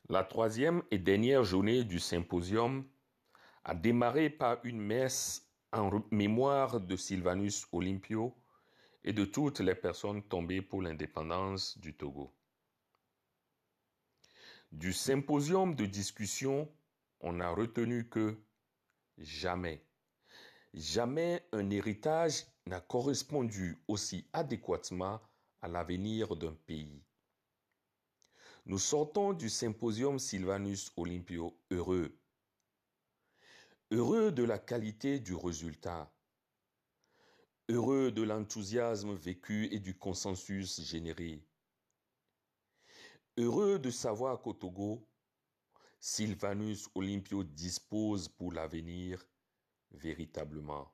La troisième et dernière journée du symposium a démarré par une messe en mémoire de Sylvanus Olympio et de toutes les personnes tombées pour l'indépendance du Togo. Du symposium de discussion, on a retenu que jamais un héritage n'a correspondu aussi adéquatement à l'avenir d'un pays. Nous sortons du symposium Sylvanus Olympio heureux de la qualité du résultat, heureux de l'enthousiasme vécu et du consensus généré, heureux de savoir qu'au Togo, Sylvanus Olympio dispose pour l'avenir véritablement.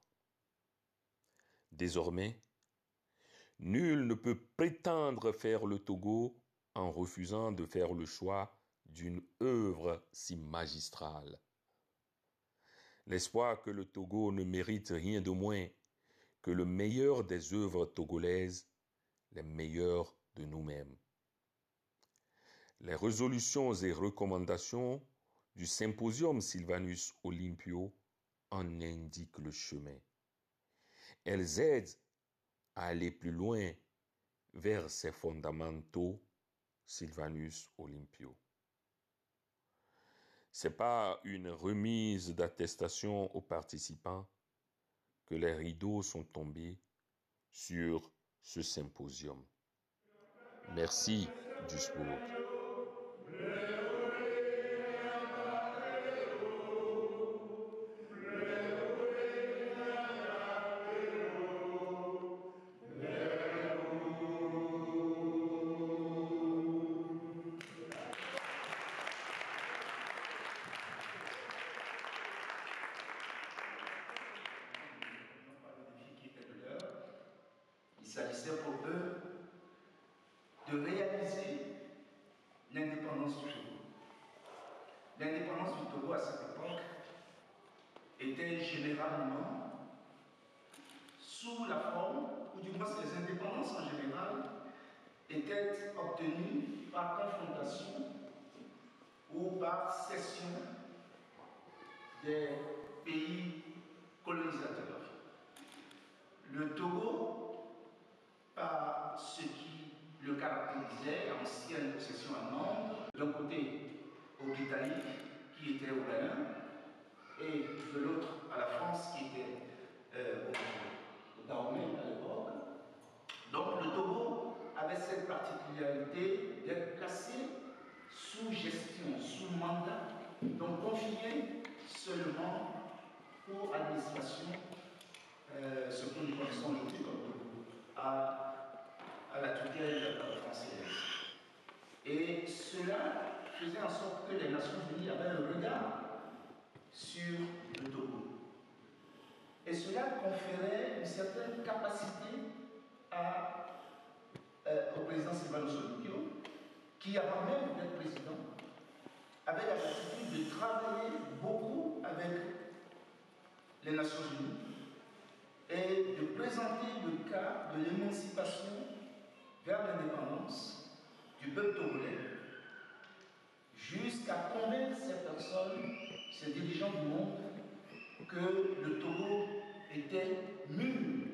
Désormais, nul ne peut prétendre faire le Togo en refusant de faire le choix d'une œuvre si magistrale. L'espoir que le Togo ne mérite rien de moins que le meilleur des œuvres togolaises, les meilleures de nous-mêmes. Les résolutions et recommandations du symposium Sylvanus Olympio en indiquent le chemin. Elles aident à aller plus loin vers ces fondamentaux Sylvanus Olympio. C'est pas une remise d'attestation aux participants que les rideaux sont tombés sur ce symposium. Merci, Duisbourg. Il s'agissait pour eux de réaliser l'indépendance du Togo. L'indépendance du Togo à cette époque était généralement sous la forme, ou du moins les indépendances en général, étaient obtenues par confrontation ou par cession des pays colonisateurs. Le Togo, par ce qui le caractérisait, ancienne possession allemande, d'un côté aux Britanniques qui étaient au Bénin, et de l'autre à la France qui était au Dahomey à l'époque. Donc le Togo avait cette particularité d'être placé sous gestion, sous mandat, donc confié seulement pour administration, ce que nous connaissons aujourd'hui comme Togo, à la tutelle française. Et cela faisait en sorte que les Nations Unies avaient un regard sur le Togo. Et cela conférait une certaine capacité au président Sylvanus Olympio, qui avant même d'être président, avait la capacité de travailler beaucoup avec les Nations Unies et de présenter le cas de l'émancipation vers l'indépendance du peuple togolais, jusqu'à convaincre ces personnes, ces dirigeants du monde, que le Togo était mûr,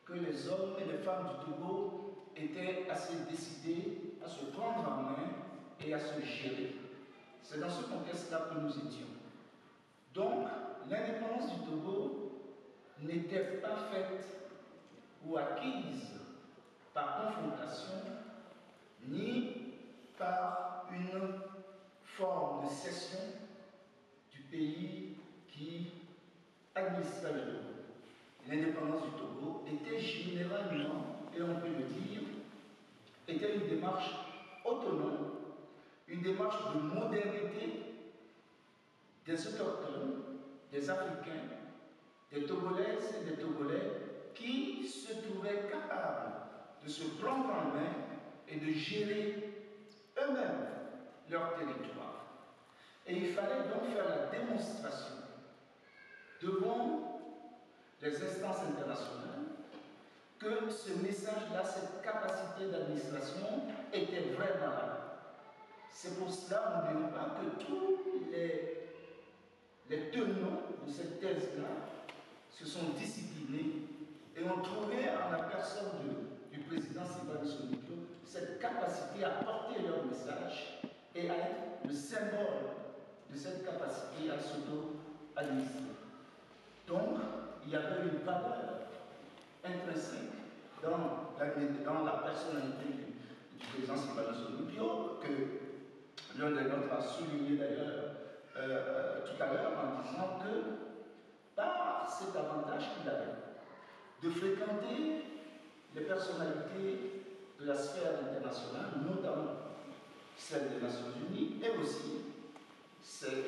que les hommes et les femmes du Togo étaient assez décidés à se prendre en main et à se gérer. C'est dans ce contexte-là que nous étions. Donc, l'indépendance du Togo n'était pas faite ou acquise par confrontation, ni par une forme de cession du pays qui administrait le Togo. L'indépendance du Togo était généralement, et on peut le dire, était une démarche autonome, une démarche de modernité des autochtones, des Africains, des Togolaises et des Togolais qui se trouvaient capables de se prendre en main et de gérer eux-mêmes leur territoire. Et il fallait donc faire la démonstration devant les instances internationales, que ce message-là, cette capacité d'administration était vraiment là. C'est pour cela, n'oublions pas que tous les tenants de cette thèse-là se sont disciplinés et ont trouvé en la personne du président Sylvanus Olympio cette capacité à porter leur message et à être le symbole de cette capacité à s'auto-administrer. Donc, il y avait une valeur intrinsèque dans la personnalité du président Sylvanus Olympio, que l'un des nôtres a souligné d'ailleurs tout à l'heure en disant que par cet avantage qu'il avait de fréquenter les personnalités de la sphère internationale, notamment celle des Nations Unies, et aussi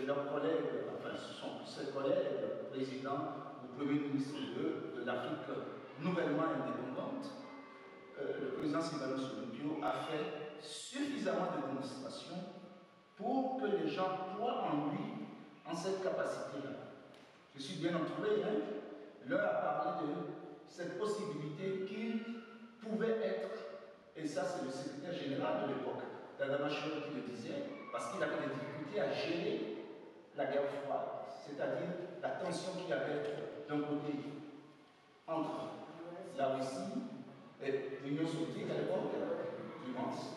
leurs collègues, enfin ce sont ses collègues présidents ou premiers ministres de l'Afrique nouvellement indépendante, le président Sylvanus Olympio a fait suffisamment de démonstrations pour que les gens croient en lui, en cette capacité-là. Je suis bien entouré, hein? L'un a parlé de cette possibilité qu'il pouvait être, et ça c'est le secrétaire général de l'époque, d'Adama Chouet qui le disait, parce qu'il avait des difficultés à gérer la guerre froide, c'est-à-dire la tension qu'il y avait d'un côté entre la Russie et l'Union soviétique à l'époque,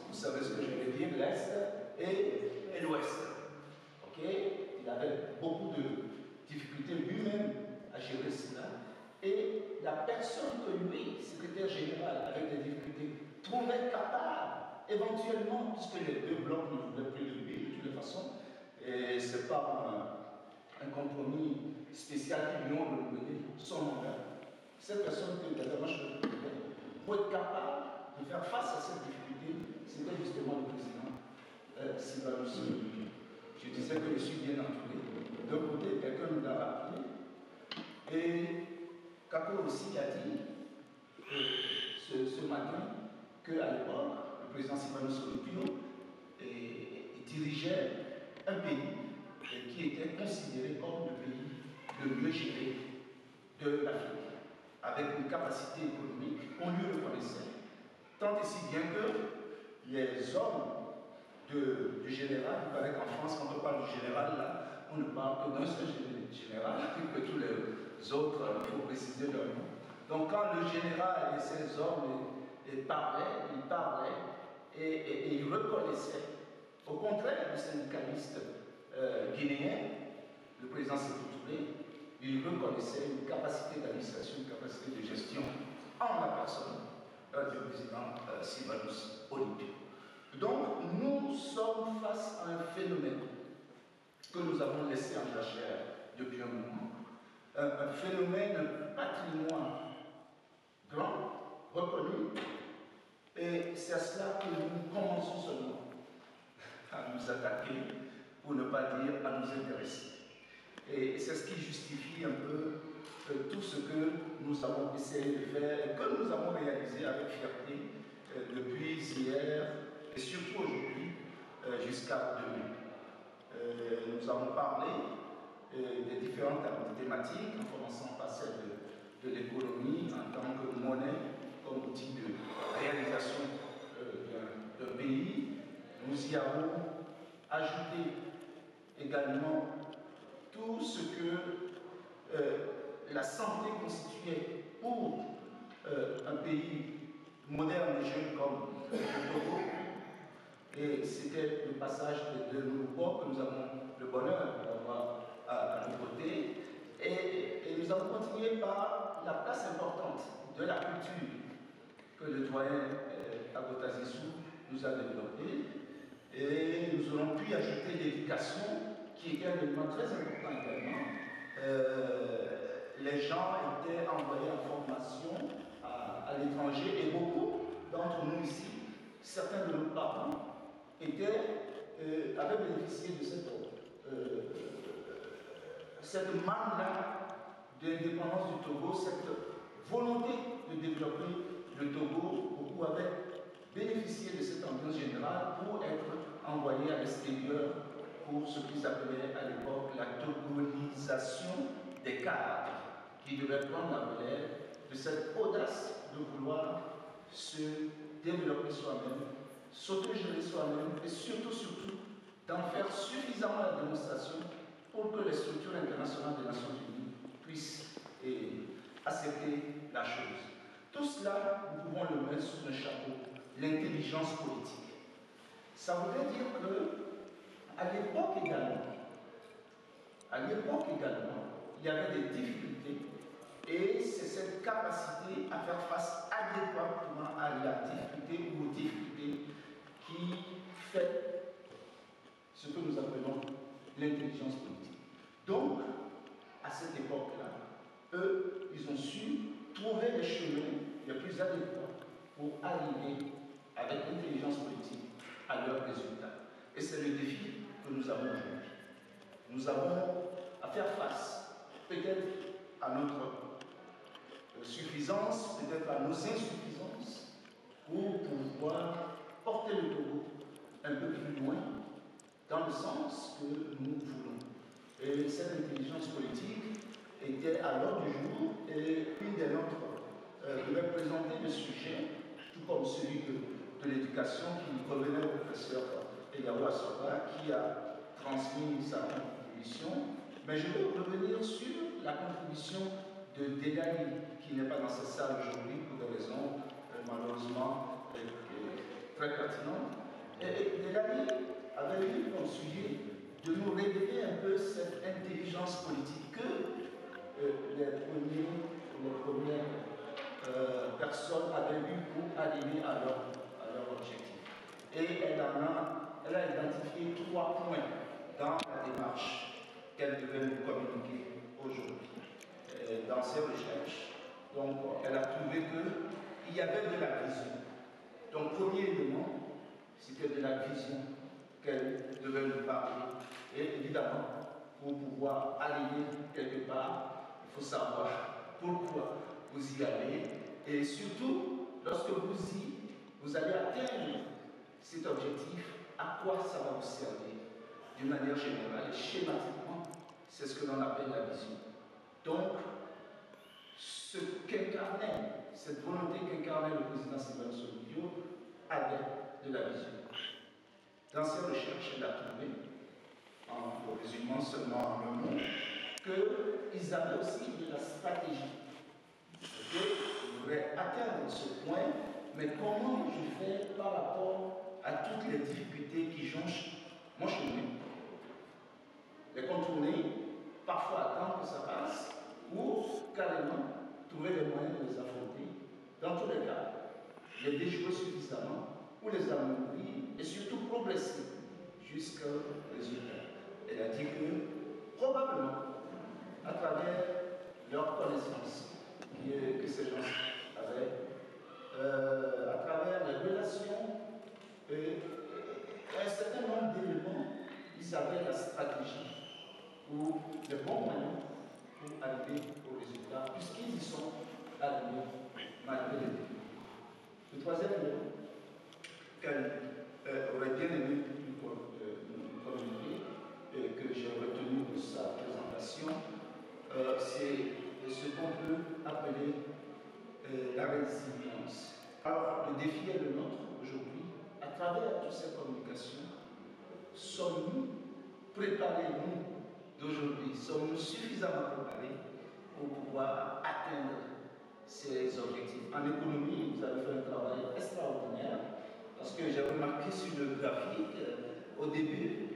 vous savez ce que je veux dire, l'Est et l'Ouest. Okay? Il avait beaucoup de difficultés lui-même à gérer cela. Et la personne que lui, secrétaire général, avec des difficultés, trouvait capable, éventuellement, puisque les deux blocs ne voulaient plus de lui de toutes les façons, et ce n'est pas un compromis spécial qui lui ont renouvelé son mandat, cette personne que Gadama pour être capable de faire face à cette difficulté, c'était justement le président Sylvanus Olympio. Je disais que je suis bien entouré. D'un côté, quelqu'un nous l'a rappelé, et Kako aussi a dit ce matin qu'à l'époque, le président Sylvanus Olympio dirigeait un pays qui était considéré comme le pays le mieux géré de l'Afrique, avec une capacité économique qu'on lui reconnaissait, tant et si bien que les hommes du général, il paraît qu'en France, quand on parle du général, là, on ne parle que d'un seul général, que tous les autres, il faut préciser leur nom. Donc quand le général et ses hommes parlaient et ils reconnaissaient, au contraire du syndicaliste guinéen, le président Sékou Touré, il reconnaissait une capacité d'administration, une capacité de gestion en la personne du président Sylvanus Olympio. Donc, nous sommes face à un phénomène que nous avons laissé en jachère depuis un moment, un phénomène patrimoine grand, reconnu, et c'est à cela que nous commençons seulement à nous attaquer, pour ne pas dire à nous intéresser. Et c'est ce qui justifie un peu tout ce que nous avons essayé de faire et que nous avons réalisé avec fierté depuis hier et surtout aujourd'hui jusqu'à demain. Nous avons parlé des différentes thématiques, en commençant par celle de l'économie en tant que monnaie, comme outil de réalisation d'un pays. Nous y avons ajouté également tout ce que la santé constituait pour un pays moderne et jeune comme le Togo. Et c'était le passage de nos ports que nous avons le bonheur d'avoir à nos côtés. Et nous avons continué par la place importante de la culture que le doyen Agota Zissou nous a développée. Et nous aurons pu ajouter l'éducation, qui était un élément très important également. Les gens étaient envoyés en formation à l'étranger et beaucoup d'entre nous ici, certains de nos parents, avaient bénéficié de cette manne-là d'indépendance du Togo, cette volonté de développer le Togo. Beaucoup avaient bénéficié de cette ambiance générale pour être envoyés à l'extérieur pour ce qu'ils appelaient à l'époque la togonisation des cadres, qui devait prendre la relève de cette audace de vouloir se développer soi-même, s'autogérer soi-même et surtout, d'en faire suffisamment la démonstration pour que les structures internationales des Nations Unies puissent accepter la chose. Tout cela, nous pouvons le mettre sous un chapeau, l'intelligence politique. Ça voudrait dire que, à l'époque également, il y avait des difficultés et c'est cette capacité à faire face adéquatement à la difficulté ou aux difficultés qui fait ce que nous appelons l'intelligence politique. Donc, à cette époque-là, eux, ils ont su trouver les chemins les plus adéquats pour arriver avec l'intelligence politique à leurs résultats. Et c'est le défi que nous avons aujourd'hui. Nous avons à faire face peut-être à notre suffisance, peut-être à nos insuffisances, pour pouvoir porter le Togo un peu plus loin dans le sens que nous voulons. Et cette intelligence politique était à l'ordre du jour et une des nôtres devait présenter le sujet, tout comme celui de l'éducation qui revenait au professeur Egawa Assoba qui a transmis sa contribution. Mais je veux revenir sur la contribution de Delali, qui n'est pas dans cette salle aujourd'hui pour des raisons malheureusement très pertinentes. Et Delali avait eu comme sujet de nous révéler un peu cette intelligence politique que les premières personnes avaient eu pour arriver à leur objectif. Et elle a identifié 3 points dans la démarche qu'elle devait nous communiquer aujourd'hui. Dans ses recherches, donc elle a trouvé qu'il y avait de la vision. Donc, premier élément, c'était de la vision qu'elle devait nous parler. Et évidemment, pour pouvoir aller quelque part, il faut savoir pourquoi vous y allez. Et surtout, lorsque vous allez atteindre cet objectif, à quoi ça va vous servir? D'une manière générale et schématiquement, c'est ce que l'on appelle la vision. Donc, ce qu'incarnait, cette volonté qu'incarnait le président Sylvain Soluyo avait de la vision. Dans ses recherches, elle a trouvé, en le résumant seulement en un mot, qu'ils avaient aussi de la stratégie. Ils voudraient atteindre ce point, mais comment je fais par rapport à toutes les difficultés qui jonchent mon chemin, les contourner, parfois attendre que ça passe, ou carrément trouver les moyens de les affronter. Dans tous les cas, les déjouer suffisamment ou les amoindrir et surtout progresser jusqu'au résultat. Elle a dit que probablement, à travers leur connaissance que ces gens avaient, à travers les relations et un certain nombre d'éléments, ils avaient la stratégie ou les bons moyens pour arriver au résultat, puisqu'ils y sont arrivés malgré les défis. Le troisième élément qu'elle aurait bien aimé nous communiquer, que j'ai retenu de sa présentation, c'est ce qu'on peut appeler la résilience. Alors, le défi est le nôtre aujourd'hui. À travers toutes ces communications, sommes-nous préparés, nous, d'aujourd'hui, sommes-nous suffisamment préparés pour pouvoir atteindre ces objectifs? En économie, vous avez fait un travail extraordinaire, parce que j'ai remarqué sur le graphique, au début,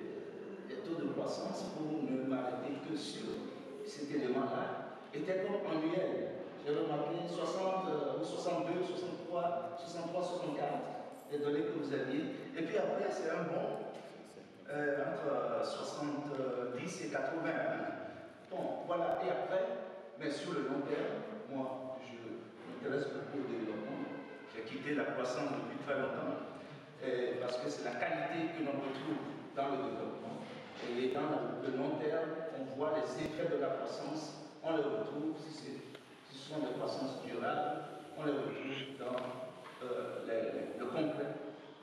les taux de croissance, pour ne m'arrêter que sur cet élément-là, étaient comme annuels. J'ai remarqué 60, 62, 63, 64, les données que vous aviez. Et puis après, c'est un bond entre 70 et 80. Bon, voilà. Et après, mais sur le long terme, moi, je m'intéresse beaucoup au développement. J'ai quitté la croissance depuis très longtemps, parce que c'est la qualité que l'on retrouve dans le développement. Et dans le long terme, on voit les effets de la croissance, on les retrouve, si ce sont des croissances durables, on les retrouve dans le concret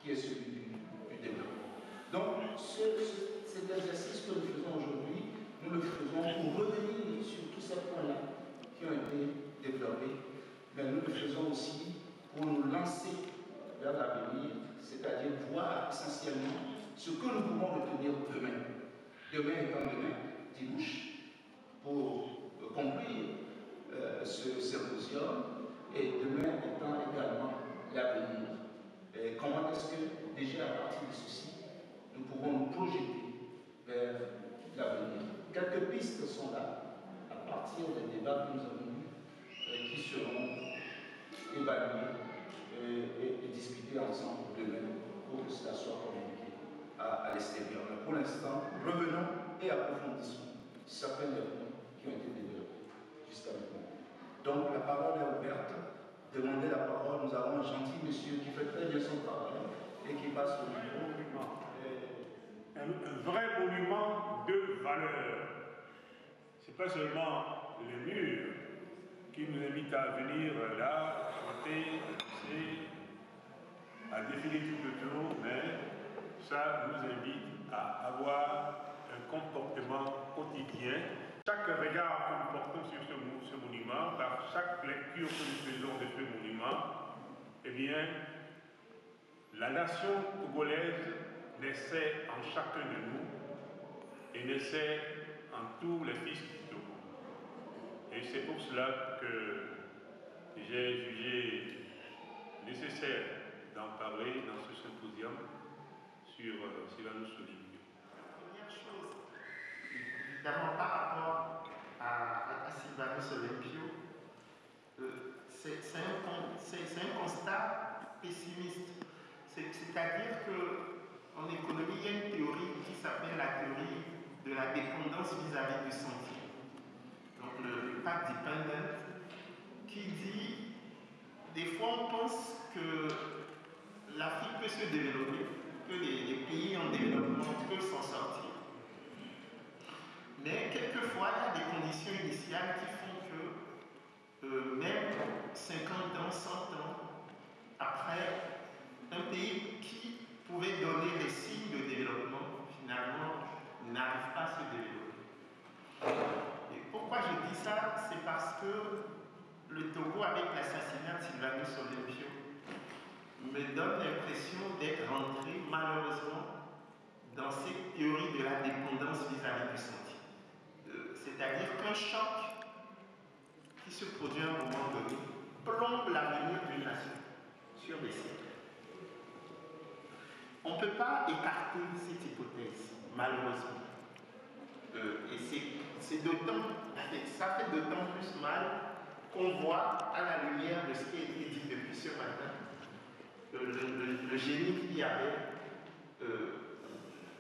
qui est celui du développement. Donc, cet exercice que nous faisons aujourd'hui, nous le faisons pour revenir sur tous ces points-là qui ont été développés, mais nous le faisons aussi pour nous lancer vers l'avenir, c'est-à-dire voir essentiellement ce que nous pouvons retenir demain. Demain étant demain, dimanche, pour conclure ce symposium, et demain étant également l'avenir. Comment est-ce que, déjà à partir de ceci, nous pouvons nous projeter vers l'avenir? Quelques pistes sont là, à partir des débats que nous avons eus, qui seront évalués et discutés ensemble demain pour que cela soit communiqué à l'extérieur. Mais pour l'instant, revenons et approfondissons certains des points qui ont été développés jusqu'à maintenant. Donc la parole est ouverte. Demandez la parole. Nous avons un gentil monsieur qui fait très bien son travail et qui passe au micro. Un vrai monument de valeur. Ce n'est pas seulement les murs qui nous invitent à venir là, chanter, danser, à défiler tout le tour, mais ça nous invite à avoir un comportement quotidien. Chaque regard que nous portons sur ce monument, par chaque lecture que nous faisons de ce monument, eh bien, la nation togolaise naissait en chacun de nous et naissait en tous les fils du Togo. Et c'est pour cela que j'ai jugé nécessaire d'en parler dans ce symposium sur Sylvanus Olympio. Première chose, évidemment par rapport à Sylvanus Olympio, c'est un constat pessimiste. C'est-à-dire qu'en économie, il y a une théorie qui s'appelle la théorie de la dépendance vis-à-vis du sentier. Donc le path dependent, qui dit, des fois on pense que l'Afrique peut se développer, que les pays en développement peuvent s'en sortir. Mais quelquefois, il y a des conditions initiales qui font que même 50 ans, 100 ans, après, un pays qui pouvait donner des signes de développement, finalement, n'arrive pas à se développer. Et pourquoi je dis ça? C'est parce que le Togo, avec l'assassinat de Sylvanus Olympio, me donne l'impression d'être rentré, malheureusement, dans cette théorie de la dépendance vis-à-vis du sentier. C'est-à-dire qu'un choc qui se produit à un moment donné plombe l'avenir d'une nation sur des siècles. On ne peut pas écarter cette hypothèse, malheureusement. Et c'est d'autant, ça fait d'autant plus mal qu'on voit, à la lumière de ce qui a été dit depuis ce matin, le génie qu'il y avait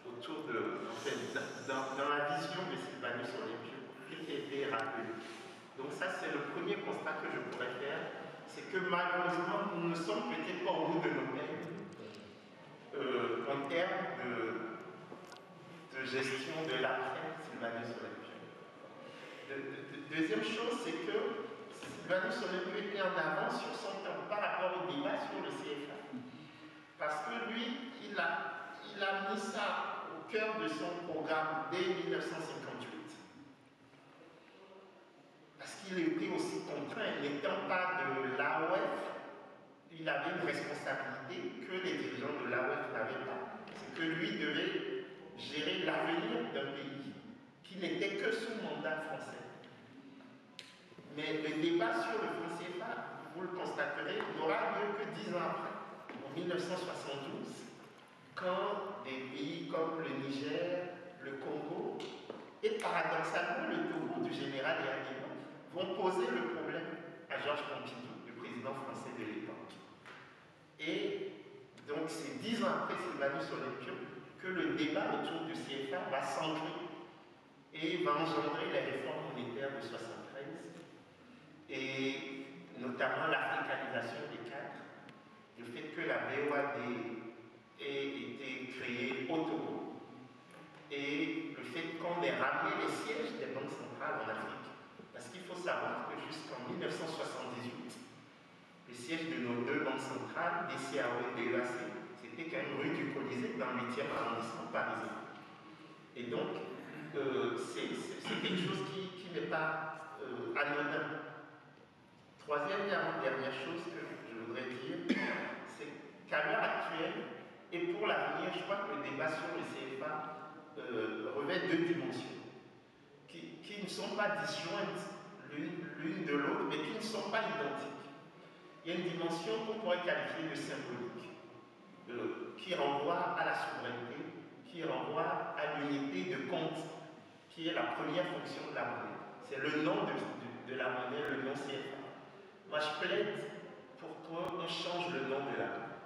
autour de, en fait, dans la vision de Sylvanus Olympio, qui a été rappelé. Donc ça, c'est le premier constat que je pourrais faire, c'est que malheureusement, nous ne sommes peut-être pas au bout de nos peines en termes de gestion de l'après Sylvanus Olympio. Deuxième chose, c'est que Sylvanus Olympio était en avance sur son temps par rapport au débat sur le CFA. Parce que lui, il a mis ça au cœur de son programme dès 1958. Parce qu'il était aussi contraint, n'étant pas de l'AOF, il avait une responsabilité que les dirigeants de l'AOF n'avaient pas. C'est que lui devait gérer l'avenir d'un pays qui n'était que sous mandat français. Mais le débat sur le franc CFA, vous le constaterez, n'aura lieu que 10 ans après, en 1972, quand des pays comme le Niger, le Congo et paradoxalement le Togo du général Yagueba vont poser le problème à Georges Pompidou, le président français de l'époque. Et donc c'est 10 ans après Sylvanus Olympio que le débat autour du CFA va s'ancrer et va engendrer les réformes monétaires de 1973 et notamment l'africanisation des cadres, le fait que la BOAD ait été créée au Togo et le fait qu'on ait ramené les sièges des banques centrales en Afrique. Parce qu'il faut savoir que jusqu'en 1978, le siège de nos deux banques centrales, BCAO et DEAC, c'était quand même rue du Colisée dans le 8e arrondissement parisien. Et donc, c'est quelque chose qui n'est pas anodin. Troisième et avant-dernière chose que je voudrais dire, c'est qu'à l'heure actuelle, et pour l'avenir, je crois que le débat sur le CFA revêt deux dimensions, qui ne sont pas disjointes l'une de l'autre, mais qui ne sont pas identiques. Il y a une dimension qu'on pourrait qualifier de symbolique, qui renvoie à la souveraineté, qui renvoie à l'unité de compte, qui est la première fonction de la monnaie. C'est le nom de la monnaie, le nom CFA. Moi, je plaide pour qu'on change le nom de la monnaie.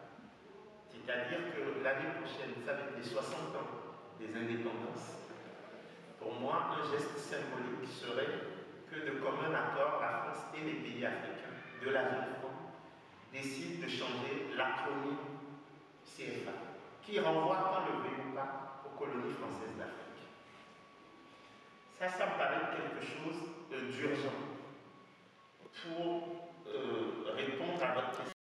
C'est-à-dire que l'année prochaine, ça va être les 60 ans des indépendances. Pour moi, un geste symbolique serait que de commun accord, la France et les pays africains de la zone franc décident de changer l'acronyme CFA, qui renvoie, qu'on le veuille ou pas, aux colonies françaises d'Afrique. Ça me paraît quelque chose d'urgent